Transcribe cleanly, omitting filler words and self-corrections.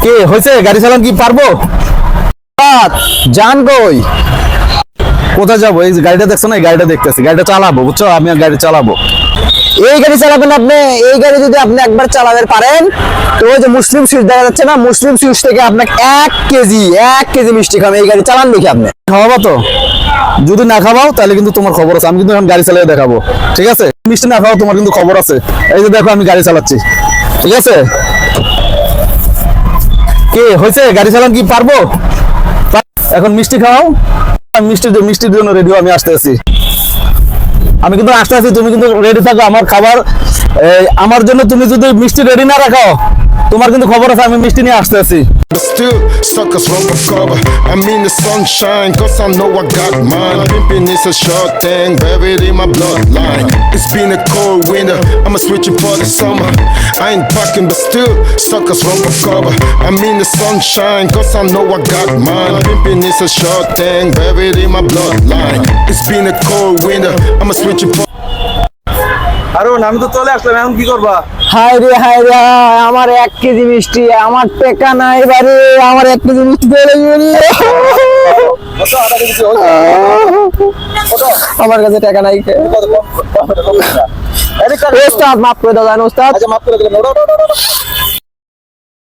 কে হয়েছে? গাড়ি চালান কি পারবো? জান কই? কোথায় যাবো? এই যে গাড়িটা দেখছো না, এই গাড়িটা দেখতেছি, গাড়িটা চালাবো, বুঝছো? আমি গাড়ি চালাবো। এই গাড়ি চালাবেন আপনি? এই গাড়ি যদি আপনি একবার চালাতে পারেন তো ওই যে মুসলিম সুইচ দেখা যাচ্ছে না, মুসলিম সুইচ থেকে আপনাকে 1 কেজি মিষ্টি খাবেন। এই গাড়ি চালান দেখি আপনি। খাওয়াবো তো? যদি না খাওয়াও তাহলে কিন্তু তোমার খবর আছে। আমি কিন্তু এখন গাড়ি চালিয়ে দেখাবো, ঠিক আছে? মিষ্টি না খাওয়া তোমার কিন্তু খবর আছে। এই যে দেখো আমি গাড়ি চালাচ্ছি, ঠিক আছে? কে হয়েছে? গাড়ি চালান কি পারবো? এখন মিষ্টি খাওয়াও। আমি মিষ্টির জন্য রেডি, আমি আসতে আছি। আমি কিন্তু আসতে আছি, তুমি কিন্তু রেডি থাকো। আমার খাবার আমার জন্য তুমি যদি মিষ্টি রেডি না রাখো, তোমার কিন্তু খবর আছে। আমি মিষ্টি নিয়ে আসতে আছি। But still, suckers won't recover. I'm in the sunshine, cause I know I got mine. Pimping is a short thing, buried in my bloodline. It's been a cold winter, I'ma switch it for the summer. I ain't packing, but still, suckers won't recover. I'm in the sunshine, cause I know I got mine. Pimping is a short thing, buried in my bloodline. It's been a cold winter, I'ma switch it for আরে আমি তো চলে আসলাম, এখন কি করবা? হায় রে হায় রে, আমার 1 কেজি মিষ্টি, আমার টাকা নাই বাড়ি, আমার 1 কেজি মিষ্টি দিয়ে আমার কাছে টাকা নাই। ওস্তাদ মাফ করে দাও, ওস্তাদ। মাফ করে দিলাম।